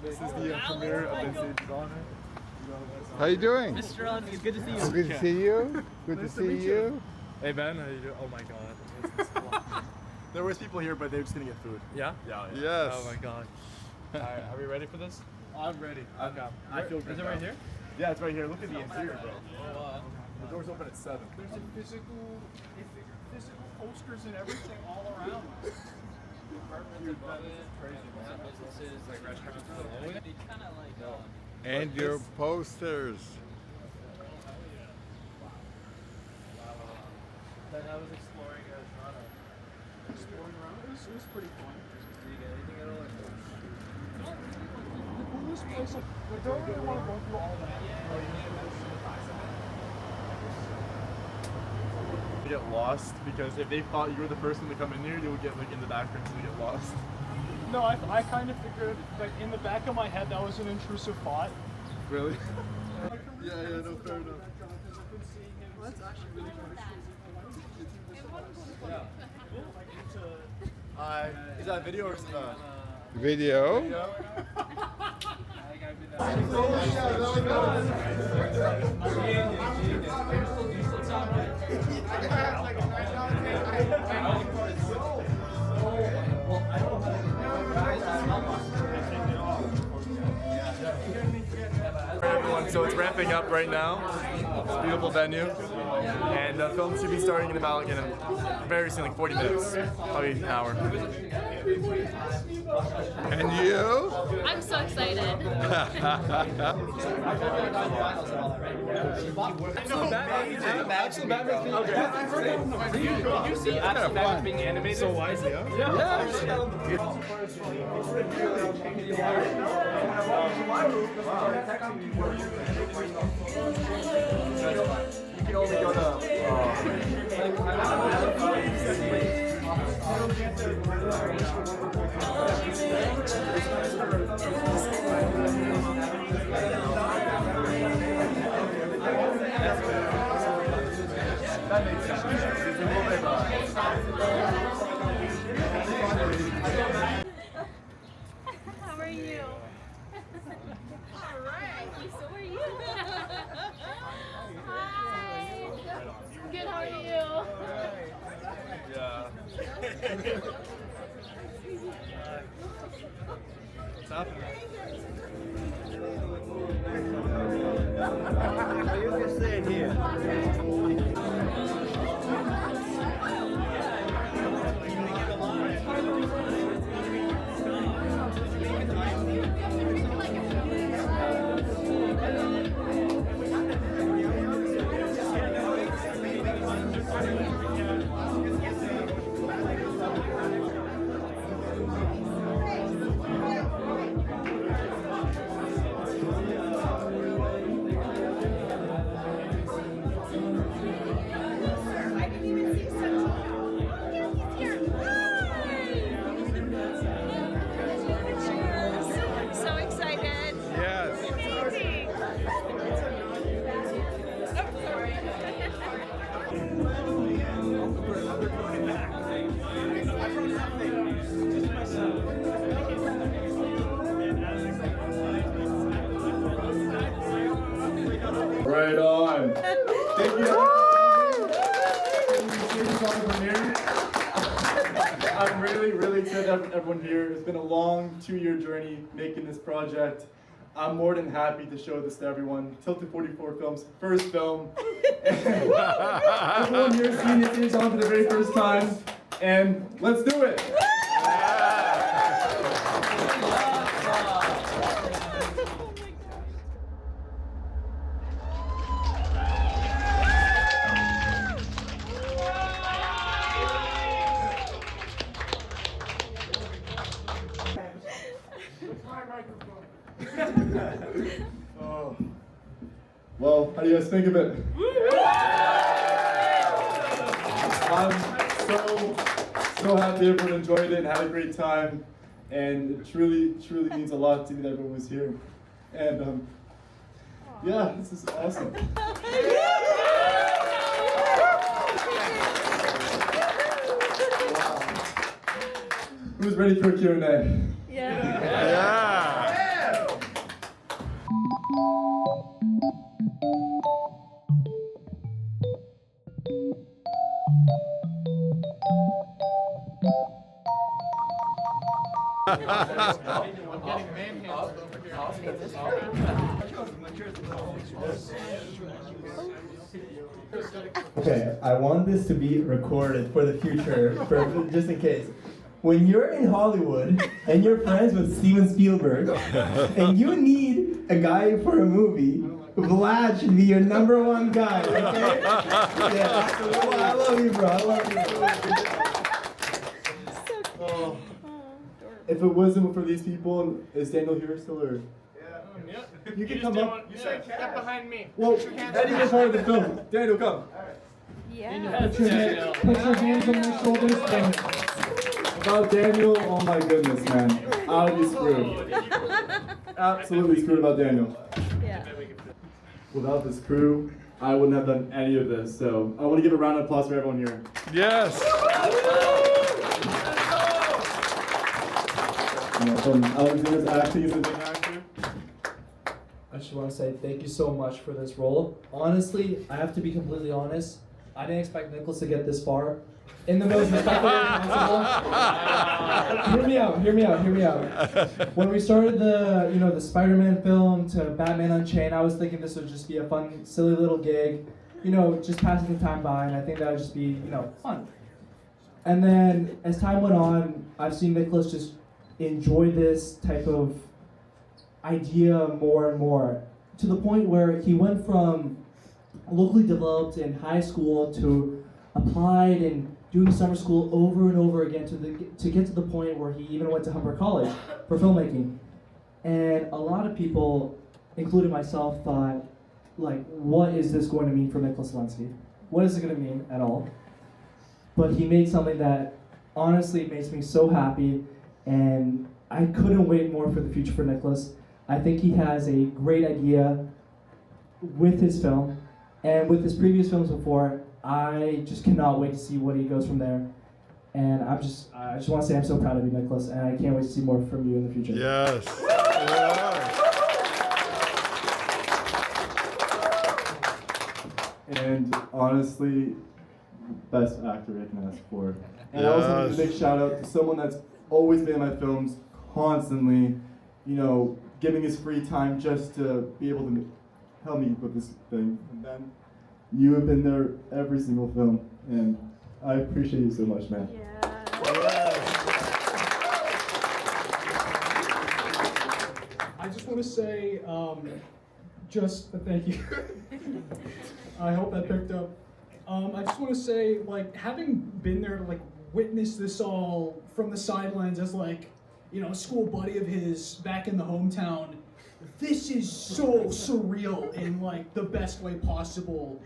This is the premiere of Vince's Honor. How you doing? Mr. Ron, it's good to see you. Good to see you. Good to see you. Hey Ben, how you doing? Oh my god. There was people here, but they're just gonna get food. Yeah? Yeah. Yes. Oh my god. Alright, are we ready for this? I'm ready. Okay. I feel good. Is it right here? Yeah, it's right here. Look at the interior, bro. The door's open at 7. There's a physical posters and everything all around us. And your posters. Then I was exploring Toronto. Exploring around, it was pretty fun. Did you get anything at all? Well, this place, I don't really want to go through all that. You get lost because if they thought you were the person to come in here, you would get like in the background so you get lost. No, I kind of figured, like in the back of my head, that was an intrusive thought. Really? Yeah, no, fair enough. Well, that's actually really Is that video or Video. Everyone, so it's ramping up right now. It's a beautiful venue. And the film should be starting in about very soon, like 40 minutes, probably an hour. And you? I'm so excited. Did you see Action Batman being animated? So wisely, huh? You can only go to that makes sense. It's a little bit How are you? All right. So are you? Hi. Good. How are you? yeah. What's happening? You can stay here. Right on. Thank you. I'm really excited to have everyone here. It's been a long 2-year journey making this project. I'm more than happy to show this to everyone. Tilted 44 Films' first film. Everyone here seeing this is on for the very first time. And let's do it. Oh. Well, how do you guys think of it? I'm so happy everyone enjoyed it and had a great time. And it truly means a lot to me that everyone was here. And yeah, this is awesome. Who's ready for a Q&A? Yeah. Okay, I want this to be recorded for the future, just in case. When you're in Hollywood and you're friends with Steven Spielberg and you need a guy for a movie, Vlad should be your #1 guy, okay? Yeah. Well, I love you, bro. I love you. Oh. If it wasn't for these people, is Daniel here still or? Yep. You can come up. You step behind me. Well, Eddie was part of the film. Daniel, come. Yeah. Put your hands on my shoulders. About Daniel, oh my goodness, man. I would be screwed. Absolutely screwed about Daniel. Yeah. Without this crew, I wouldn't have done any of this. So I want to give a round of applause for everyone here. Yes. From Alexander's acting as a big actor. I just want to say thank you so much for this role. Honestly, I have to be completely honest. I didn't expect Nicholas to get this far. In the most respectful way possible. Hear me out. When we started the Spider-Man film to Batman Unchained, I was thinking this would just be a fun, silly little gig, just passing the time by, and I think that would just be, fun. And then as time went on, I've seen Nicholas just enjoy this type of idea more and more, to the point where he went from locally developed in high school to applied and doing summer school over and over again to get to the point where he even went to Humber College for filmmaking. And a lot of people, including myself, thought, like, what is this going to mean for Nicholas Lenski? What is it going to mean at all? But he made something that honestly makes me so happy, and I couldn't wait more for the future for Nicholas. I think he has a great idea with his film, and with his previous films before. I just cannot wait to see what he goes from there. And I just want to say I'm so proud of you, Nicholas, and I can't wait to see more from you in the future. Yes. And honestly, best actor I can ask for. And I also need a big shout out to someone that's always been in my films, constantly, giving his free time just to be able to help me with this thing. And then you have been there every single film, and I appreciate you so much, man. I just want to say, just a thank you. I hope that picked up. I just want to say, having been there to witness this all from the sidelines as a school buddy of his back in the hometown, this is so surreal in the best way possible.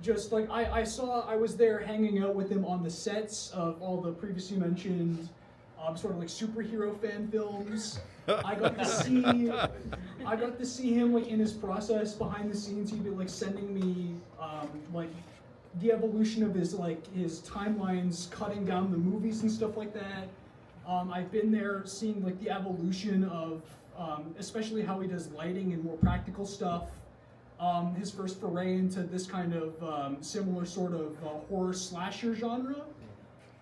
Just I was there hanging out with him on the sets of all the previously mentioned sort of superhero fan films. I got to see him in his process behind the scenes. He'd be sending me the evolution of his his timelines, cutting down the movies and stuff like that. I've been there seeing the evolution of especially how he does lighting and more practical stuff. His first foray into this kind of similar sort of horror slasher genre,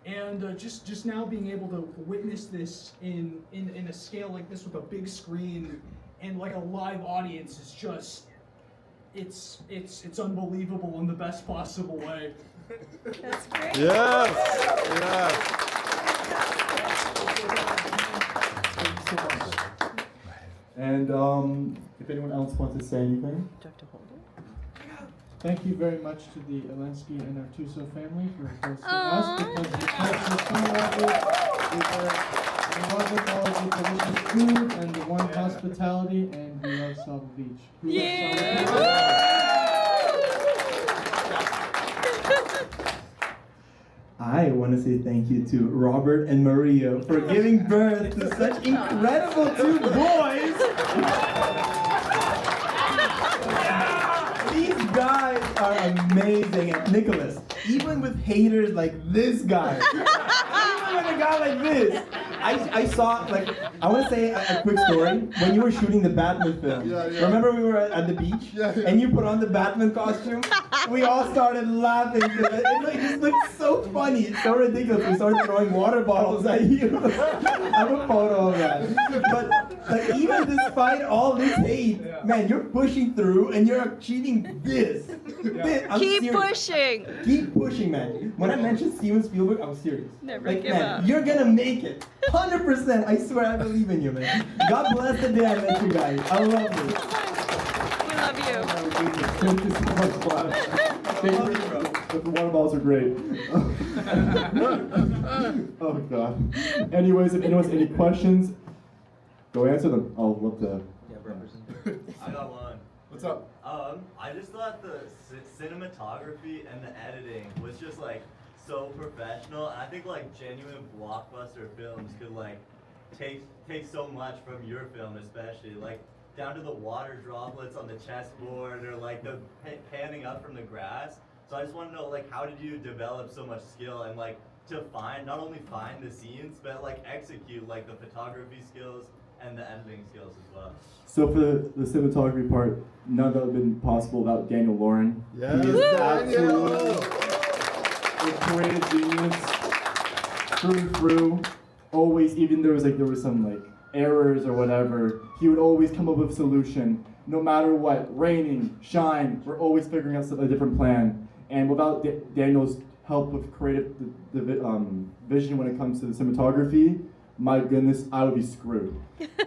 and just now being able to witness this in a scale like this with a big screen and a live audience is just it's unbelievable in the best possible way. That's great. Yes. And if anyone else wants to say anything. Thank you very much to the Elensky and Artuso family for hosting us, because the culture coming out with Robert all the delicious food and the warm hospitality, and we love South Beach. We love South I want to say thank you to Robert and Maria for giving birth to such incredible two boys. These guys are amazing. And Nicholas, even with haters like this guy, even with a guy like this, I saw, like, I want to say a quick story. When you were shooting the Batman film, remember we were at the beach? And you put on the Batman costume? We all started laughing. It just looked so funny. It's so ridiculous. We started throwing water bottles at you. I have a photo of that. But like, even despite all this hate, man, you're pushing through and you're achieving this. I'm Keep serious. pushing. Keep pushing, man. When I mentioned Steven Spielberg, I was serious. Never like, give man, up. you're gonna make it. 100%. I swear, I believe in you, man. God bless the day I met you guys. I love you. We love you. Thank you so much, Vlad. Thank you, bro. The water bottles are great. Oh god. Anyways, if anyone has any questions, go answer them. I'll love to. I got one. What's up? I just thought the cinematography and the editing was just like so professional, and I think like genuine blockbuster films could like take so much from your film, especially like down to the water droplets on the chessboard or like the panning up from the grass. So I just want to know, like, how did you develop so much skill and like to not only find the scenes but like execute like the photography skills and the editing skills as well? So for the cinematography part, none of that would have been possible without Daniel Lauren. Yes, He is Daniel! absolutely a creative genius through and through. Always, even there was some like errors or whatever, he would always come up with a solution. No matter what, raining, shine, we're always figuring out a different plan. And without Daniel's help with creative vision when it comes to the cinematography, my goodness, I would be screwed.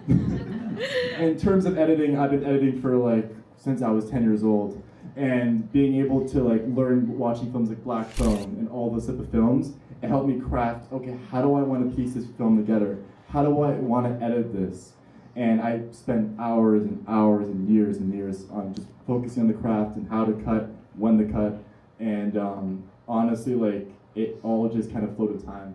In terms of editing, I've been editing for like since I was 10 years old, and being able to like learn watching films like Black Phone and all those type of films, it helped me craft, okay, how do I want to piece this film together? How do I want to edit this? And I spent hours and hours and years on just focusing on the craft and how to cut, when to cut, and honestly, like, it all just kind of flowed with time.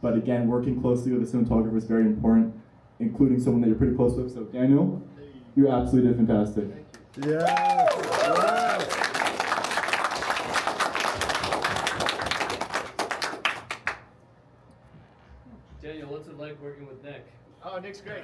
But again, working closely with a cinematographer is very important, including someone that you're pretty close with. So Daniel, you absolutely did fantastic. Yes! Daniel, what's it like working with Nick? Oh, Nick's great.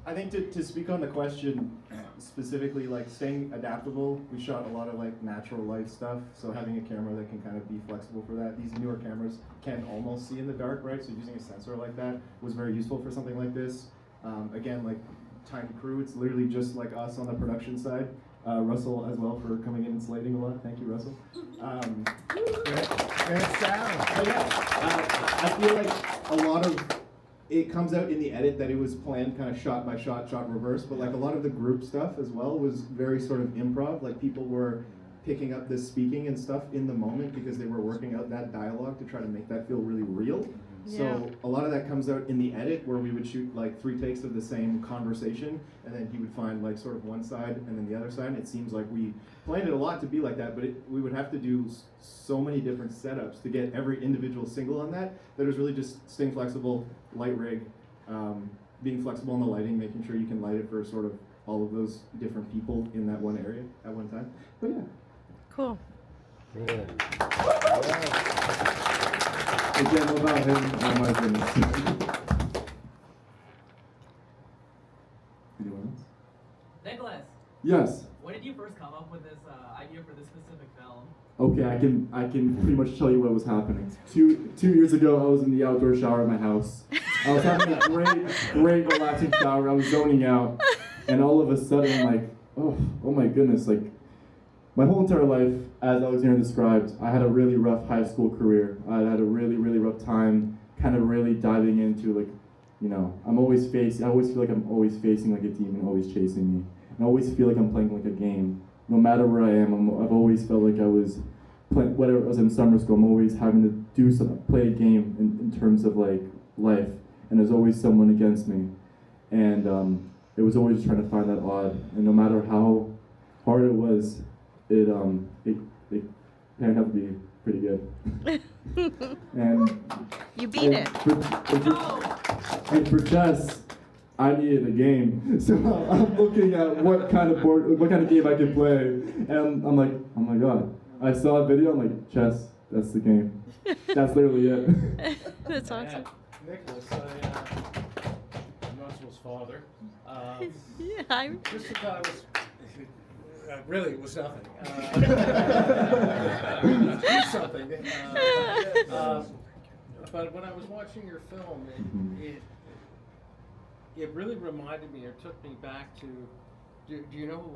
I think to speak on the question specifically, like staying adaptable, we shot a lot of like natural light stuff, so having a camera that can kind of be flexible for that. These newer cameras can almost see in the dark, right? So using a sensor like that was very useful for something like this. Again, like time crew, it's literally just like us on the production side. Russell as well for coming in and slating a lot. Thank you, Russell. Good sound. But yeah, I feel like a lot of it comes out in the edit that it was planned kind of shot by shot, shot in reverse, but like a lot of the group stuff as well was very sort of improv. Like people were picking up this speaking and stuff in the moment because they were working out that dialogue to try to make that feel really real. So a lot of that comes out in the edit where we would shoot like 3 takes of the same conversation, and then he would find like sort of one side and then the other side. And it seems like we planned it a lot to be like that, but we would have to do so many different setups to get every individual single on that it was really just staying flexible, light rig, being flexible on the lighting, making sure you can light it for sort of all of those different people in that one area at one time. But yeah. Cool. Again, without him, oh my goodness. Anyone else? Nicholas, Yes. when did you first come up with this idea for this specific film? Okay, I can pretty much tell you what was happening. Two years ago, I was in the outdoor shower at my house. I was having a great relaxing shower. I was zoning out, and all of a sudden, I'm like, oh my goodness! Like, my whole entire life, as Alexander described, I had a really rough high school career. I had a really rough time, kind of really diving into like, you know, I always feel like I'm always facing like a demon, always chasing me. And I always feel like I'm playing like a game. No matter where I am, I've always felt like I was playing, whether it was in summer school, I'm always having to play a game in terms of like life, and there's always someone against me, and it was always trying to find that odd, and no matter how hard it was, it turned out to be pretty good. And You beat it. And for chess, I needed a game, so I'm looking at what kind of game I could play, and I'm like, oh my god! I saw a video, I'm like, chess, that's the game. That's literally it. That's awesome. Nicholas, I'm Russell's father. Yeah, I'm. Just thought it was. Really, it was nothing. Do something. But when I was watching your film, it really reminded me, or took me back to. Do you know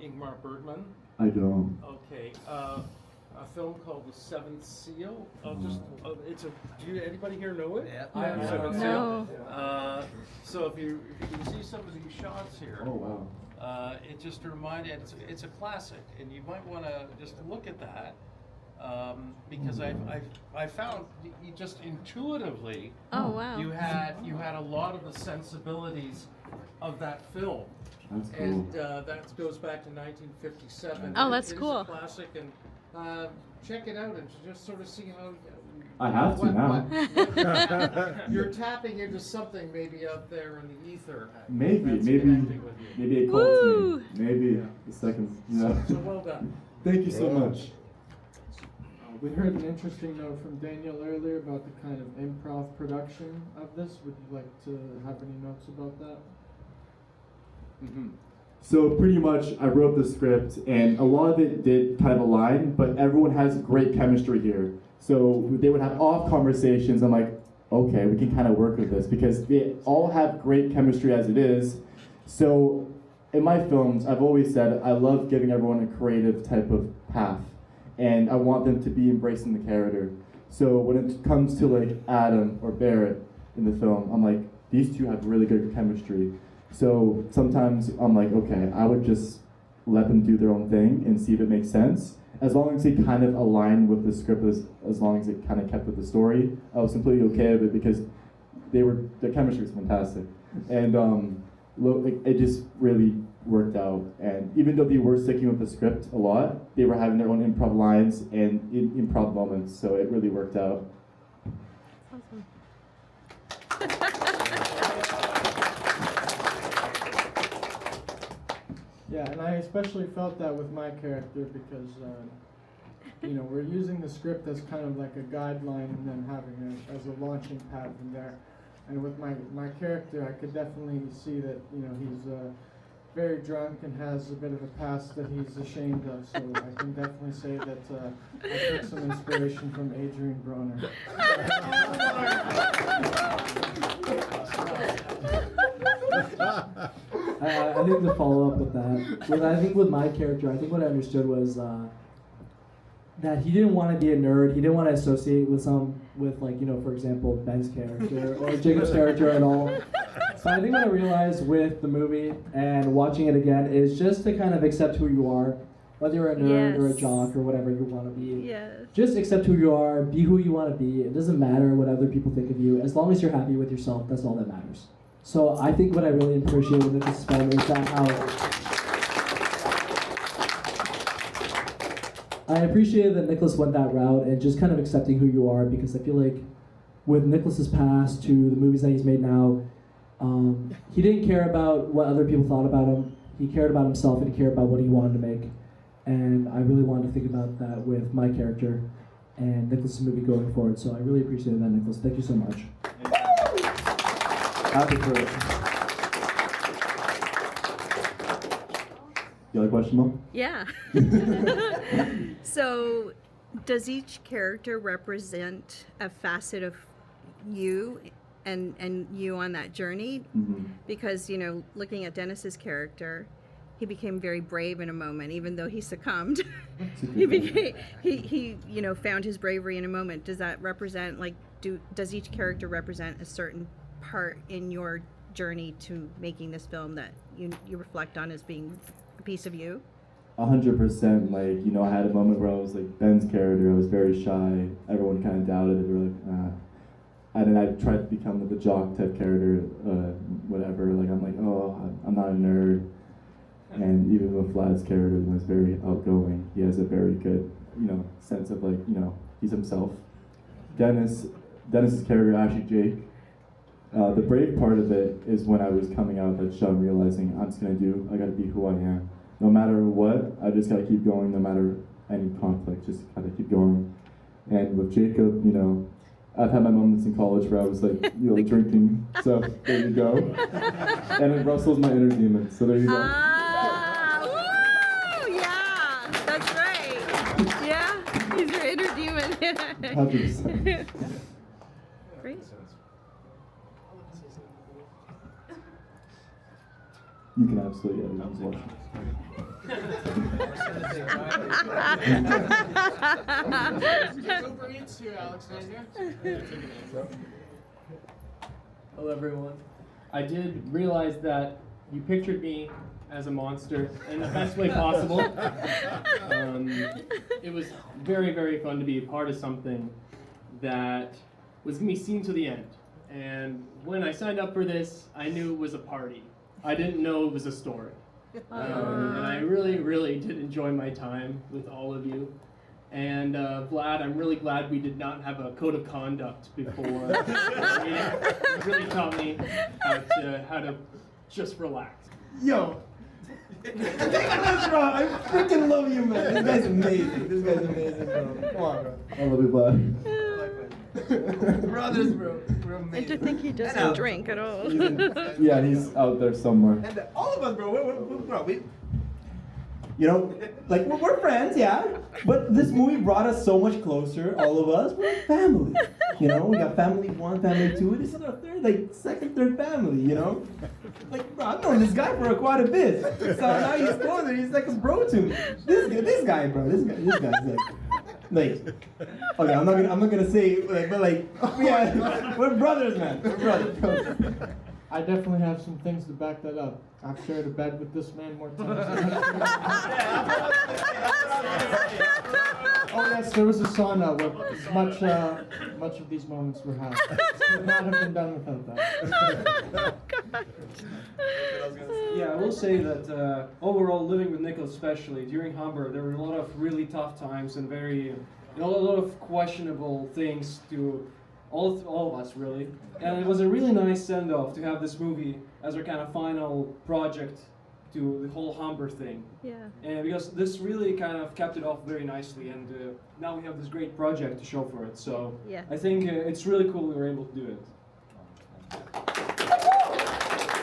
Ingmar Bergman? I don't. Okay. A film called The Seventh Seal. Anybody here know it? Yeah. Seventh No. Seal. So if you can see some of these shots here. Oh wow. It just reminded, it's a classic, and you might want to just look at that, because I found you just intuitively, Oh wow. you had a lot of the sensibilities of that film. That's cool. And that goes back to 1957. Oh, that's It is cool. a classic, and check it out and just sort of see how. I have to now. You're tapping into something maybe out there in the ether. Maybe That's connecting with you. it calls Woo! me. Maybe the second. Yeah. So well done. Thank you so much. We heard an interesting note from Daniel earlier about the kind of improv production of this. Would you like to have any notes about that? So pretty much, I wrote the script, and a lot of it did kind of align, but everyone has great chemistry here. So they would have off conversations. I'm like, okay, we can kind of work with this because they all have great chemistry as it is. So in my films, I've always said I love giving everyone a creative type of path, and I want them to be embracing the character. So when it comes to like Adam or Barrett in the film, I'm like, these two have really good chemistry. So sometimes I'm like, okay, I would just let them do their own thing and see if it makes sense. As long as it kind of aligned with the script, as long as it kind of kept with the story, I was completely okay with it because their chemistry was fantastic. And it just really worked out. And even though they were sticking with the script a lot, they were having their own improv lines and improv moments, so it really worked out. Awesome. Yeah, and I especially felt that with my character because, we're using the script as kind of like a guideline and then having it as a launching pad from there. And with my character, I could definitely see that, he's very drunk and has a bit of a past that he's ashamed of. So I can definitely say that I took some inspiration from Adrian Broner. I think to follow up with that, I think with my character, I think what I understood was that he didn't want to be a nerd. He didn't want to associate with for example, Ben's character or Jacob's character at all. So I think what I realized with the movie and watching it again is just to kind of accept who you are, whether you're a nerd or a Yes. jock or whatever you want to be. Yes. Just accept who you are, be who you want to be. It doesn't matter what other people think of you. As long as you're happy with yourself, that's all that matters. So I think what I really appreciate with this film is that I appreciated that Nicholas went that route and just kind of accepting who you are, because I feel like with Nicholas's past to the movies that he's made now, he didn't care about what other people thought about him. He cared about himself and he cared about what he wanted to make. And I really wanted to think about that with my character and Nicholas's movie going forward. So I really appreciated that, Nicholas. Thank you so much. Happy for it. You have a question, Mom? Yeah. So, does each character represent a facet of you and you on that journey? Mm-hmm. Because, looking at Dennis's character, he became very brave in a moment, even though he succumbed. he found his bravery in a moment. Does that represent, does each character represent a certain part in your journey to making this film that you reflect on as being a piece of you? 100%. I had a moment where I was like Ben's character. I was very shy. Everyone kind of doubted it. They were like, and then I tried to become the jock type character, whatever. Like I'm like, oh, I'm not a nerd. And even with Vlad's character, you know, is very outgoing. He has a very good, you know, sense of like, you know, he's himself. Dennis's character, actually Jake. The brave part of it is when I was coming out that show and realizing I gotta be who I am. No matter what, I just gotta keep going, no matter any conflict, just gotta keep going. And with Jacob, you know, I've had my moments in college where I was like, you know, drinking, so there you go. And it Russell's my inner demon, so there you go. Woo! Yeah, that's right. Yeah, he's your inner demon. 100%. Great. You can absolutely edit as well. Uber Eats here, Alex. Hello, everyone. I did realize that you pictured me as a monster in the best way possible. It was very, very fun to be a part of something that was going to be seen to the end. And when I signed up for this, I knew it was a party. I didn't know it was a story. And I really, really did enjoy my time with all of you. And Vlad, I'm really glad we did not have a code of conduct before. It really taught me how to just relax. Yo. That's right. I freaking love you, man. This guy's amazing. This guy's amazing, bro. Come on, bro. I love you, Vlad. Brothers, bro. We're amazing. And to think he doesn't drink at all. Yeah, he's out there somewhere. And all of us, bro. We you know, like we're friends, yeah. But this movie brought us so much closer. All of us, we're family. You know, we got family 1, family 2. This is our third, like second, third family. You know, like bro, I've known this guy for quite a bit. So now he's closer. He's like a bro to me. This guy, bro. This guy's like, okay, I'm not gonna say, like, but like, yeah, we're brothers, man. We're brothers. I definitely have some things to back that up. I've shared a bed with this man more times. Oh yes, there was a sauna where much of these moments were had. Could not have been done without that. Yeah, I will say that overall, living with Nicholas, especially during Hamburg, there were a lot of really tough times and a lot of questionable things to all of us, really. And it was a really nice send-off to have this movie as our kind of final project to the whole Hamburg thing. Yeah. And because this really kind of capped it off very nicely, and now we have this great project to show for it. So Yeah. I think it's really cool we were able to do it.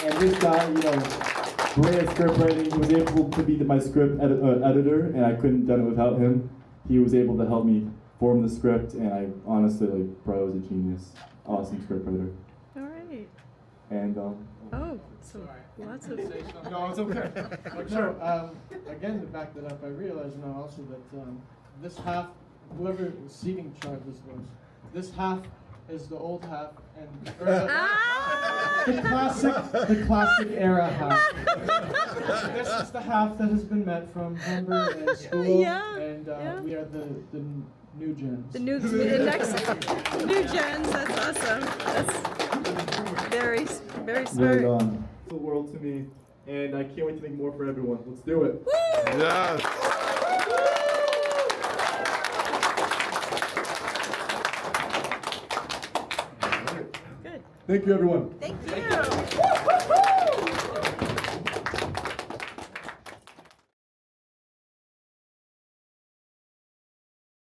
And this guy, you know, great at script writing. He was able to be my script editor, and I couldn't have done it without him. He was able to help me form the script, and I honestly, like, bro is a genius. Awesome script writer. All right. And Oh, so lots of. No, it's okay. But no, again, to back that up, I realize now also that this half, whoever seating chart this was, this half is the old half, and the classic era half. This is the half that has been met from Hamburg and school, Yeah, and yeah. we are the new gens. The next new gens. That's awesome. That's very very smart. on. It's the world to me, and I can't wait to make more for everyone. Let's do it. Yes. Good. Thank you, everyone.